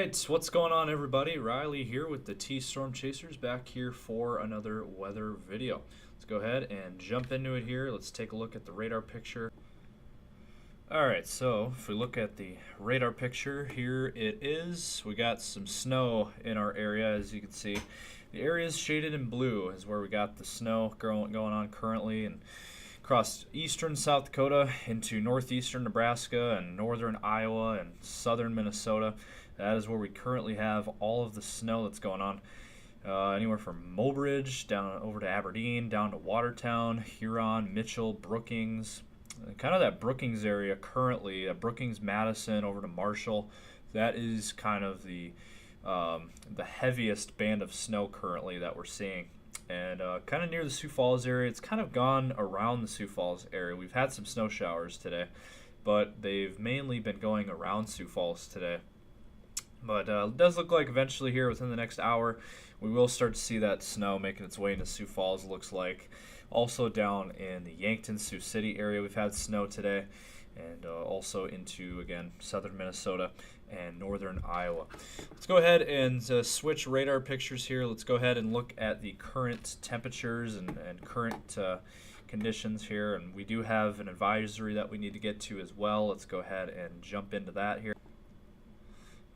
right, what's going on, everybody? Riley here with the T-Storm Chasers, back here for another weather video. Let's go ahead and jump into it here. Let's take a look at the radar picture. All right, so if we look at the radar picture, here it is. We got some snow in our area, as you can see. The area is shaded in blue is where we got the snow going on currently, and across eastern South Dakota into northeastern Nebraska and northern Iowa and southern Minnesota. That is where we currently have all of the snow that's going on. Anywhere from Mobridge down over to Aberdeen, down to Watertown, Huron, Mitchell, Brookings. Kind of that Brookings area currently, Brookings, Madison, over to Marshall. That is kind of the heaviest band of snow currently that we're seeing. And kind of near the Sioux Falls area, it's kind of gone around the Sioux Falls area. We've had some snow showers today, but they've mainly been going around Sioux Falls today. But it does look like eventually here within the next hour, we will start to see that snow making its way into Sioux Falls, looks like. Also down in the Yankton, Sioux City area, we've had snow today. And also into, again, southern Minnesota and northern Iowa. Let's go ahead and switch radar pictures here. Let's go ahead and look at the current temperatures and current conditions here. And we do have an advisory that we need to get to as well. Let's go ahead and jump into that here.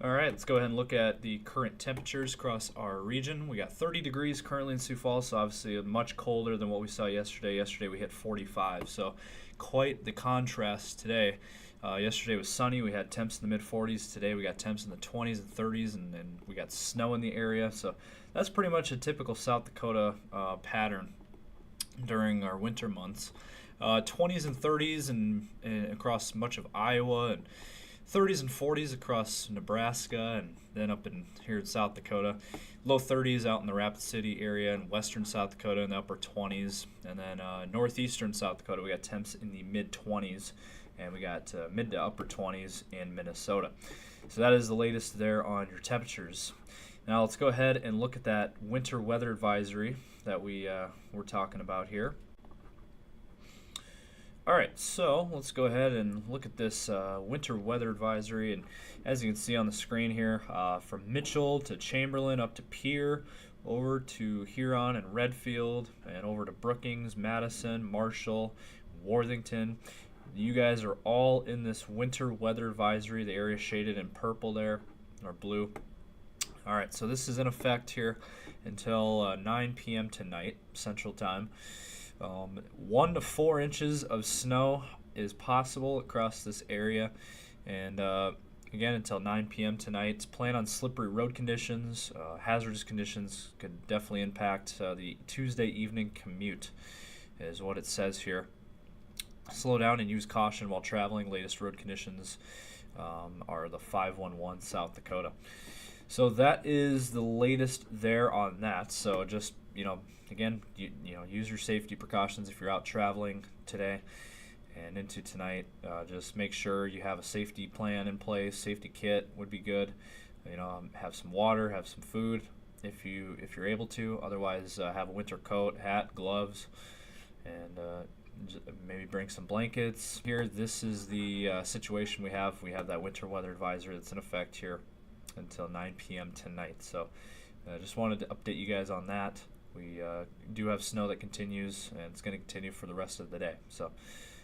All right, let's go ahead and look at the current temperatures across our region. We got 30 degrees currently in Sioux Falls, so obviously much colder than what we saw yesterday. Yesterday we hit 45, so quite the contrast today. Yesterday was sunny. We had temps in the mid-40s. Today we got temps in the 20s and 30s, and we got snow in the area. So that's pretty much a typical South Dakota pattern during our winter months. 20s and 30s and across much of Iowa, and 30s and 40s across Nebraska, and then up in here in South Dakota. Low 30s out in the Rapid City area and western South Dakota in the upper 20s. And then northeastern South Dakota, we got temps in the mid-20s, and we got mid to upper 20s in Minnesota. So that is the latest there on your temperatures. Now let's go ahead and look at that winter weather advisory that we're talking about here. All right, so let's go ahead and look at this winter weather advisory. And as you can see on the screen here, from Mitchell to Chamberlain up to Pierre, over to Huron and Redfield, and over to Brookings, Madison, Marshall, Worthington. You guys are all in this winter weather advisory. The area shaded in purple there, or blue. All right, so this is in effect here until 9 p.m. tonight, Central Time. 1 to 4 inches of snow is possible across this area, and again until 9 p.m. tonight. Plan on slippery road conditions. Hazardous conditions could definitely impact the Tuesday evening commute, is what it says here. Slow down and use caution while traveling. Latest road conditions are the 511 South Dakota. So that is the latest there on that. So just, again, use your safety precautions if you're out traveling today and into tonight. Just make sure you have a safety plan in place. Safety kit would be good. Have some water, have some food if you're able to. Otherwise, have a winter coat, hat, gloves, and maybe bring some blankets. Here, this is the situation we have. We have that winter weather advisory that's in effect here until 9 p.m. tonight. So just wanted to update you guys on that. We do have snow that continues, and it's going to continue for the rest of the day. So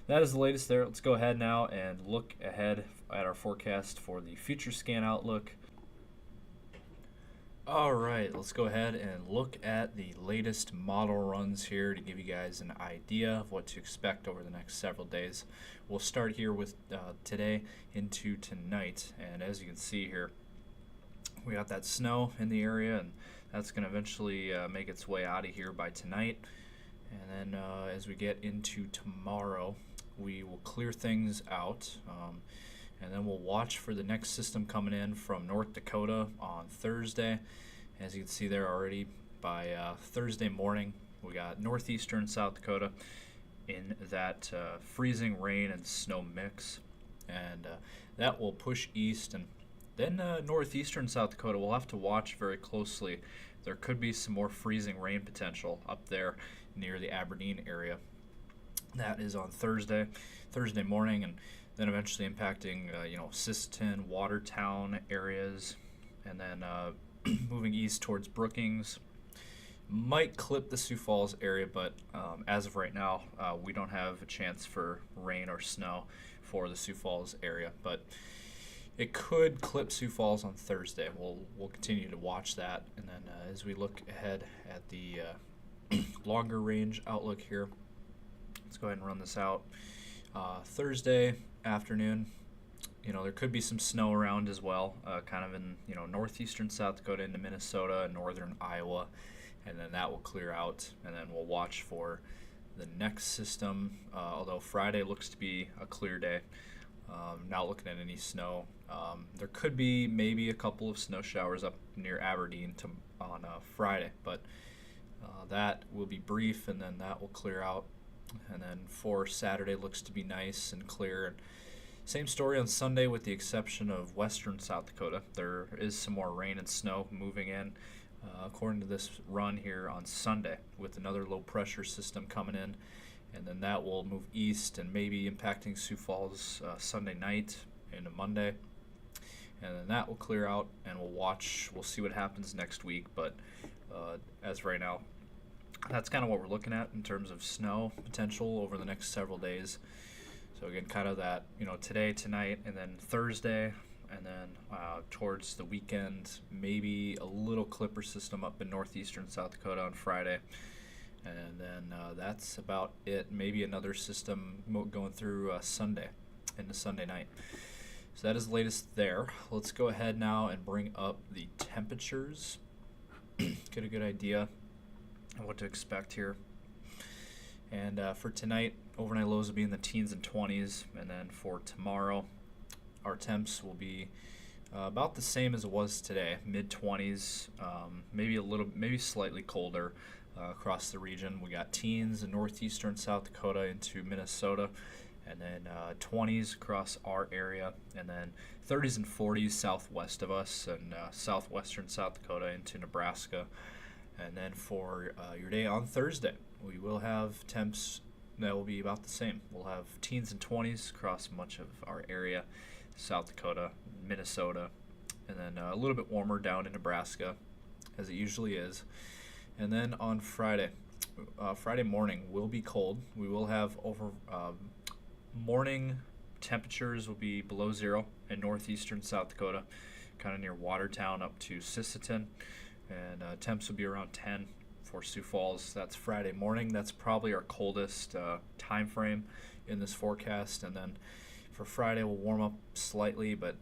that is the latest there. Let's go ahead now and look ahead at our forecast for the future scan outlook. All right, let's go ahead and look at the latest model runs here to give you guys an idea of what to expect over the next several days. We'll start here with today into tonight, and as you can see here, we got that snow in the area, and that's going to eventually make its way out of here by tonight. And then as we get into tomorrow, we will clear things out, and then we'll watch for the next system coming in from North Dakota on Thursday. As you can see there already, by Thursday morning, we got northeastern South Dakota in that freezing rain and snow mix, and that will push east. And then northeastern South Dakota, we'll have to watch very closely. There could be some more freezing rain potential up there near the Aberdeen area. That is on Thursday morning, and then eventually impacting, Sisseton, Watertown areas, and then moving east towards Brookings. Might clip the Sioux Falls area, but as of right now, we don't have a chance for rain or snow for the Sioux Falls area. But it could clip Sioux Falls on Thursday. We'll continue to watch that, and then as we look ahead at the longer range outlook here, let's go ahead and run this out. Thursday afternoon, there could be some snow around as well, kind of in northeastern South Dakota into Minnesota and northern Iowa. And then that will clear out, and then we'll watch for the next system, although Friday looks to be a clear day. Not looking at any snow. There could be maybe a couple of snow showers up near Aberdeen on Friday, but that will be brief, and then that will clear out. And then for Saturday looks to be nice and clear. And same story on Sunday with the exception of western South Dakota. There is some more rain and snow moving in. According to this run here on Sunday, with another low pressure system coming in, and then that will move east and maybe impacting Sioux Falls Sunday night into Monday, and then that will clear out, and we'll see what happens next week. But as of right now, that's kind of what we're looking at in terms of snow potential over the next several days. So again, kind of that today, tonight, and then Thursday. And then towards the weekend, maybe a little clipper system up in northeastern South Dakota on Friday. And then that's about it. Maybe another system going through Sunday into Sunday night. So that is the latest there. Let's go ahead now and bring up the temperatures. Get a good idea of what to expect here. And for tonight, overnight lows will be in the teens and 20s. And then for tomorrow, our temps will be about the same as it was today, mid-20s, maybe slightly colder across the region. We got teens in northeastern South Dakota into Minnesota, and then 20s across our area, and then 30s and 40s southwest of us, and southwestern South Dakota into Nebraska. And then for your day on Thursday, we will have temps that will be about the same. We'll have teens and 20s across much of our area. South Dakota, Minnesota, and then a little bit warmer down in Nebraska, as it usually is. And then on Friday morning will be cold. We will have morning temperatures will be below zero in northeastern South Dakota, kind of near Watertown up to Sisseton, and temps will be around 10 for Sioux Falls. That's Friday morning. That's probably our coldest time frame in this forecast. And then for Friday, we'll warm up slightly, but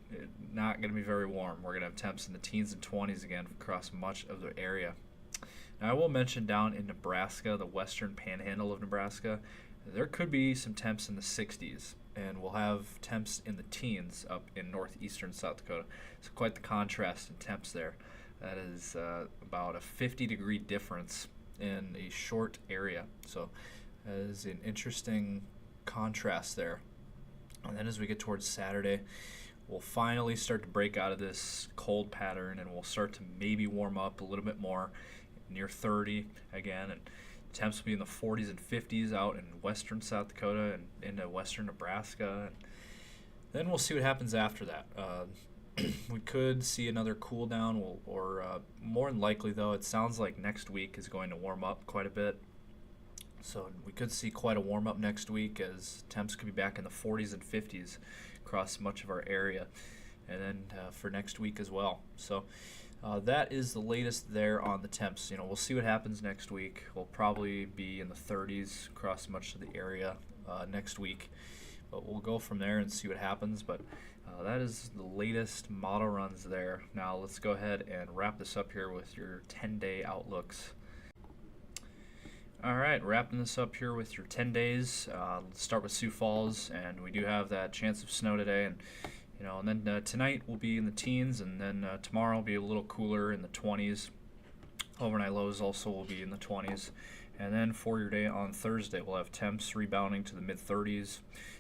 not going to be very warm. We're going to have temps in the teens and 20s again across much of the area. Now, I will mention down in Nebraska, the western panhandle of Nebraska, there could be some temps in the 60s, and we'll have temps in the teens up in northeastern South Dakota. So quite the contrast in temps there. That is about a 50-degree difference in a short area. So that is an interesting contrast there. And then as we get towards Saturday, we'll finally start to break out of this cold pattern, and we'll start to maybe warm up a little bit more, near 30 again, and temps will be in the 40s and 50s out in western South Dakota and into western Nebraska. And then we'll see what happens after that. We could see another cool down, or more than likely, though, it sounds like next week is going to warm up quite a bit. So we could see quite a warm-up next week, as temps could be back in the 40s and 50s across much of our area, and then for next week as well. So that is the latest there on the temps. We'll see what happens next week. We'll probably be in the 30s across much of the area next week, but we'll go from there and see what happens. But that is the latest model runs there. Now let's go ahead and wrap this up here with your 10-day outlooks. All right, wrapping this up here with your 10 days. Let's start with Sioux Falls, and we do have that chance of snow today, and then tonight we'll be in the teens, and then tomorrow will be a little cooler in the 20s. Overnight lows also will be in the 20s, and then for your day on Thursday, we'll have temps rebounding to the mid-30s.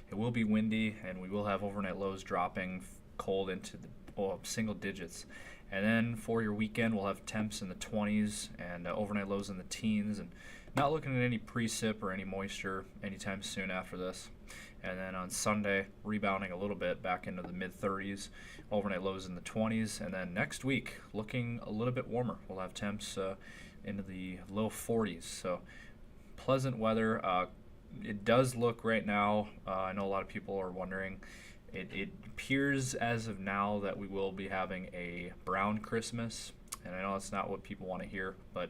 It will be windy, and we will have overnight lows dropping cold into the single digits. And then for your weekend, we'll have temps in the 20s and overnight lows in the teens, and Not looking at any precip or any moisture anytime soon after this. And then on Sunday, rebounding a little bit back into the mid-30s, overnight lows in the 20s. And then next week, looking a little bit warmer. We'll have temps into the low 40s. So pleasant weather. It does look right now, I know a lot of people are wondering, it appears as of now that we will be having a brown Christmas. And I know it's not what people want to hear, but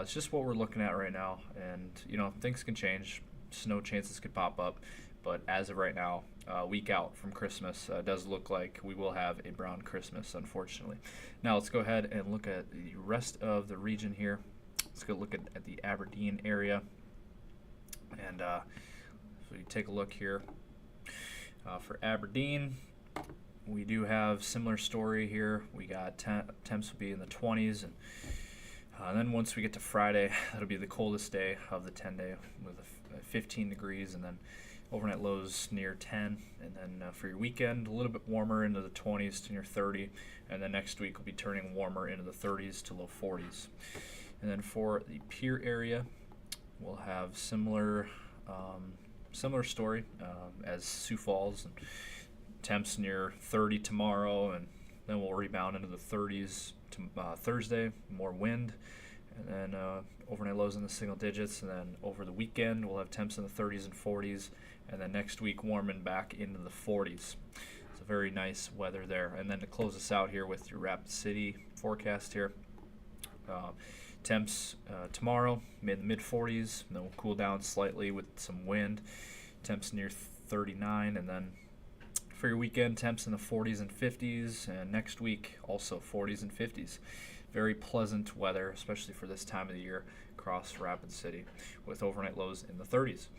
it's just what we're looking at right now. And, you know, things can change. Snow chances could pop up. But as of right now, a week out from Christmas, does look like we will have a brown Christmas, unfortunately. Now let's go ahead and look at the rest of the region here. Let's go look at the Aberdeen area. And so you take a look here for Aberdeen. We do have similar story here. We got temps will be in the 20s, and then once we get to Friday, that'll be the coldest day of the 10-day with 15 degrees, and then overnight lows near 10. And then for your weekend, a little bit warmer into the 20s to near 30, and then next week will be turning warmer into the 30s to low 40s. And then for the Pierre area, we'll have similar story as Sioux Falls, and temps near 30 tomorrow, and then we'll rebound into the 30s to Thursday, more wind, and then overnight lows in the single digits. And then over the weekend, we'll have temps in the 30s and 40s, and then next week warming back into the 40s. It's a very nice weather there. And then to close us out here with your Rapid City forecast here. Temps tomorrow, mid 40s, and then we'll cool down slightly with some wind. Temps near 39, and then for your weekend, temps in the 40s and 50s, and next week also 40s and 50s. Very pleasant weather, especially for this time of the year across Rapid City, with overnight lows in the 30s.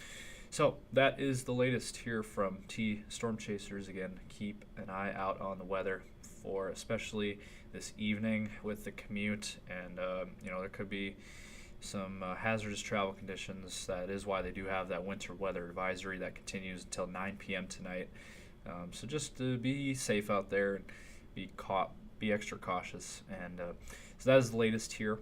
So that is the latest here from T Storm Chasers. Again, keep an eye out on the weather for especially this evening with the commute, and you know, there could be some hazardous travel conditions. That is why they do have that winter weather advisory that continues until 9 p.m. tonight. So just be safe out there and be extra cautious. And so that is the latest here.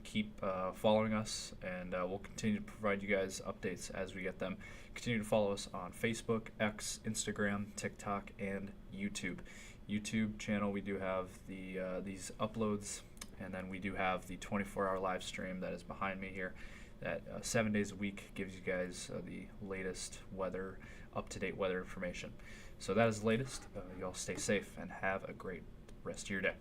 Keep following us, and we'll continue to provide you guys updates as we get them. Continue to follow us on Facebook, X, Instagram, TikTok, and YouTube. YouTube channel, we do have these uploads, and then we do have the 24-hour live stream that is behind me here, that 7 days a week gives you guys the latest weather, up-to-date weather information. So that is the latest. You all stay safe and have a great rest of your day.